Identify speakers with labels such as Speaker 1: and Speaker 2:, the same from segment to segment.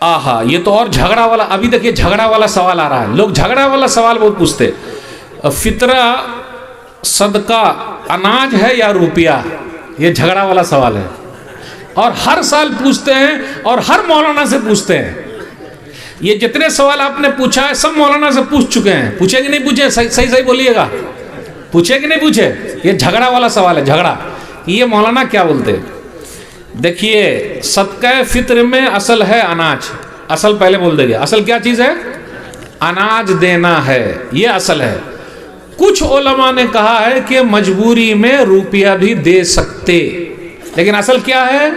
Speaker 1: آہا یہ تو اور جھگڑا والا. ابھی دیکھیے جھگڑا والا سوال آ رہا ہے. لوگ جھگڑا والا سوال بہت پوچھتے. فطرہ صدقہ اناج ہے یا روپیہ؟ یہ جھگڑا والا سوال ہے اور ہر سال پوچھتے ہیں اور ہر مولانا سے پوچھتے ہیں. یہ جتنے سوال آپ نے پوچھا ہے سب مولانا سے پوچھ چکے ہیں. پوچھے کہ نہیں پوچھے؟ صحیح بولیے گا. پوچھے کہ نہیں پوچھے؟ یہ جھگڑا والا سوال ہے. جھگڑا. یہ مولانا کیا بولتے ہیں؟ دیکھیے صدقہ فطر میں اصل ہے اناج. اصل پہلے بول دے گا. اصل کیا چیز ہے؟ اناج دینا ہے. یہ اصل ہے. کچھ علماء نے کہا ہے کہ مجبوری میں روپیہ بھی دے سکتے، لیکن اصل کیا ہے؟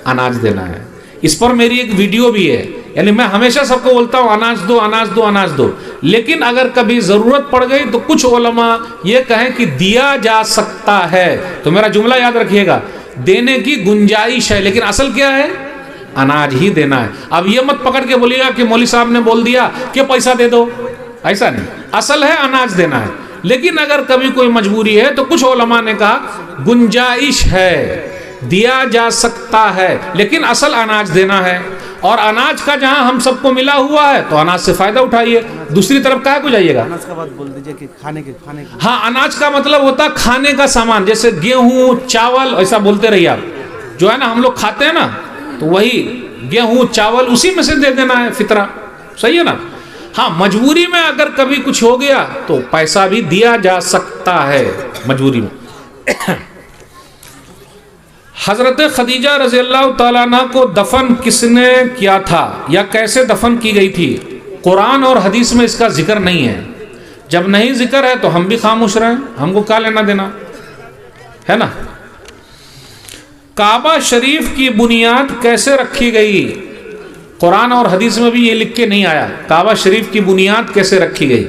Speaker 1: اناج دینا ہے. اس پر میری ایک ویڈیو بھی ہے. یعنی میں ہمیشہ سب کو بولتا ہوں اناج دو اناج دو اناج دو، لیکن اگر کبھی ضرورت پڑ گئی تو کچھ علماء یہ کہیں کہ دیا جا سکتا ہے. تو میرا جملہ یاد رکھیے گا، دینے کی گنجائش ہے، لیکن اصل کیا ہے؟ اناج ہی دینا ہے. اب یہ مت پکڑ کے بولیے گا کہ مولوی صاحب نے بول دیا کہ پیسہ دے دو. ایسا نہیں. اصل ہے اناج دینا ہے، لیکن اگر کبھی کوئی مجبوری ہے تو کچھ علماء نے کہا گنجائش ہے، دیا جا سکتا ہے، لیکن اصل اناج دینا ہے. اور اناج کا جہاں ہم سب کو ملا ہوا ہے تو اناج سے فائدہ اٹھائیے. دوسری طرف کہاں کو جائیے گا؟
Speaker 2: اناج کا بات بول دیجئے کہ کھانے کے.
Speaker 1: ہاں اناج کا مطلب ہوتا ہے کھانے کا سامان، جیسے گیہوں چاول. ایسا بولتے رہیے آپ. جو ہے نا ہم لوگ کھاتے ہیں نا، تو وہی گیہوں چاول اسی میں سے دے دینا ہے فطرہ. صحیح ہے نا؟ ہاں مجبوری میں اگر کبھی کچھ ہو گیا تو پیسہ بھی دیا جا سکتا ہے مجبوری میں. حضرت خدیجہ رضی اللہ تعالیٰ عنہ کو دفن کس نے کیا تھا یا کیسے دفن کی گئی تھی؟ قرآن اور حدیث میں اس کا ذکر نہیں ہے. جب نہیں ذکر ہے تو ہم بھی خاموش رہیں، ہم کو کیا لینا دینا ہے نا. کعبہ شریف کی بنیاد کیسے رکھی گئی؟ قرآن اور حدیث میں بھی یہ لکھ کے نہیں آیا کعبہ شریف کی بنیاد کیسے رکھی گئی.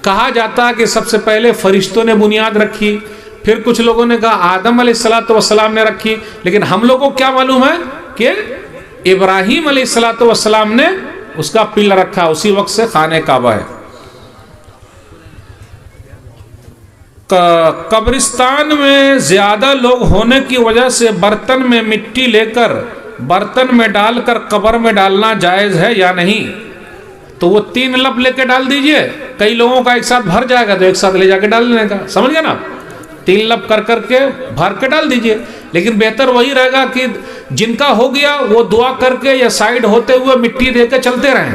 Speaker 1: کہا جاتا کہ سب سے پہلے فرشتوں نے بنیاد رکھی، پھر کچھ لوگوں نے کہا آدم علیہ السلام نے رکھی، لیکن ہم لوگوں کو کیا معلوم ہے کہ ابراہیم علیہ السلام نے اس کا پلر رکھا. اسی وقت سے خانہ کعبہ ہے. قبرستان میں زیادہ لوگ ہونے کی وجہ سے برتن میں مٹی لے کر برتن میں ڈال کر قبر میں ڈالنا جائز ہے یا نہیں؟ تو وہ 3 لب لے کے ڈال دیجئے. کئی لوگوں کا ایک ساتھ بھر جائے گا تو ایک ساتھ لے جا کے ڈال لینے کا. سمجھ گئے نا؟ 3 لب کر کے بھر کے ڈال دیجئے. لیکن بہتر وہی رہے گا کہ جن کا ہو گیا وہ دعا کر کے یا سائیڈ ہوتے ہوئے مٹی دے کے چلتے رہیں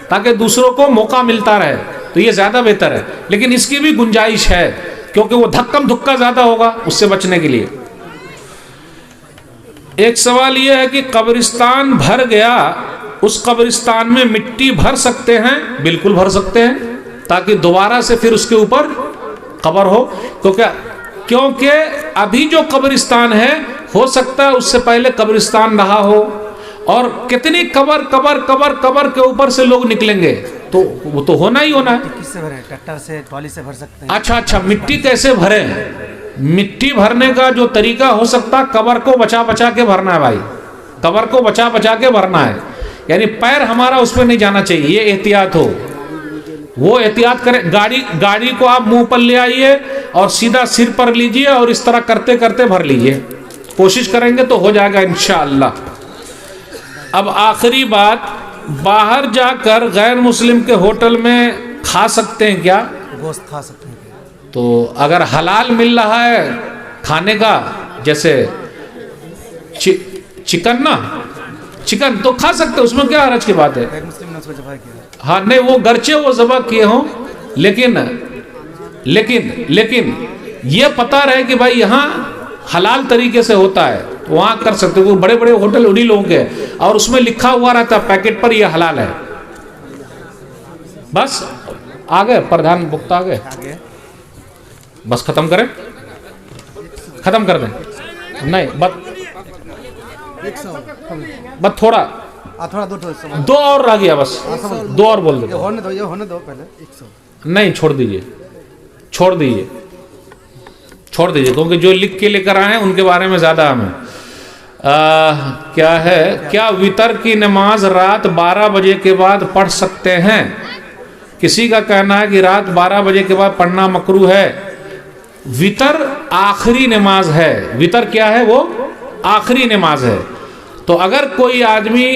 Speaker 1: تاکہ دوسروں کو موقع ملتا رہے. تو یہ زیادہ بہتر ہے، لیکن اس کی بھی گنجائش ہے کیونکہ وہ دھکم دھکا زیادہ ہوگا. اس سے بچنے کے لیے ایک سوال یہ ہے کہ قبرستان بھر گیا، اس قبرستان میں مٹی بھر سکتے ہیں؟ بالکل بھر سکتے ہیں، تاکہ دوبارہ سے پھر اس کے اوپر قبر ہو. کیونکہ ابھی جو قبرستان ہے ہو سکتا ہے اس سے پہلے قبرستان رہا ہو، اور کتنی قبر کے اوپر سے لوگ نکلیں گے تو وہ تو ہونا ہی ہونا ہے.
Speaker 2: کس سے بھریں؟ ٹریکٹر سے، ٹرالی سے بھر سکتے ہیں.
Speaker 1: اچھا مٹی کیسے بھریں؟ مٹی بھرنے کا جو طریقہ ہو سکتا ہے قبر کو بچا کے بھرنا ہے بھائی. قبر کو بچا کے بھرنا ہے. یعنی پیر ہمارا اس پہ نہیں جانا چاہیے. یہ احتیاط ہو، وہ احتیاط کریں. گاڑی کو آپ منہ پر لے آئیے اور سیدھا سر پر لیجئے اور اس طرح کرتے بھر لیجئے. کوشش کریں گے تو ہو جائے گا انشاءاللہ. اب آخری بات، باہر جا کر غیر مسلم کے ہوٹل میں کھا سکتے ہیں کیا؟
Speaker 2: گوشت کھا سکتے ہیں.
Speaker 1: تو اگر حلال مل رہا ہے کھانے کا، جیسے چکن تو کھا سکتے، اس میں کیا حرج کی بات ہے؟
Speaker 2: غیر مسلم نے اس کو ذبح کیا.
Speaker 1: ہاں نہیں، وہ گرچہ وہ ذبح کیے ہوں، لیکن یہ پتہ رہے کہ بھائی یہاں حلال طریقے سے ہوتا ہے، وہاں کر سکتے. وہ بڑے ہوٹل انہی لوگوں کے، اور اس میں لکھا ہوا رہتا ہے پیکٹ پر یہ حلال ہے. بس آگے پردھان بکتا آگے، بس ختم کر دیں. نہیں بس تھوڑا دو اور رہ گیا، بس 2 اور بول دو.
Speaker 2: ہونے دو پہلے.
Speaker 1: نہیں چھوڑ دیجئے کیونکہ جو لکھ کے لے کر آئے ہیں ان کے بارے میں زیادہ ہمیں کیا ہے. کیا وتر کی نماز رات 12 بجے کے بعد پڑھ سکتے ہیں؟ کسی کا کہنا ہے کہ رات 12 بجے کے بعد پڑھنا مکروہ ہے. وتر آخری نماز ہے. وتر کیا ہے؟ وہ آخری نماز ہے. تو اگر کوئی آدمی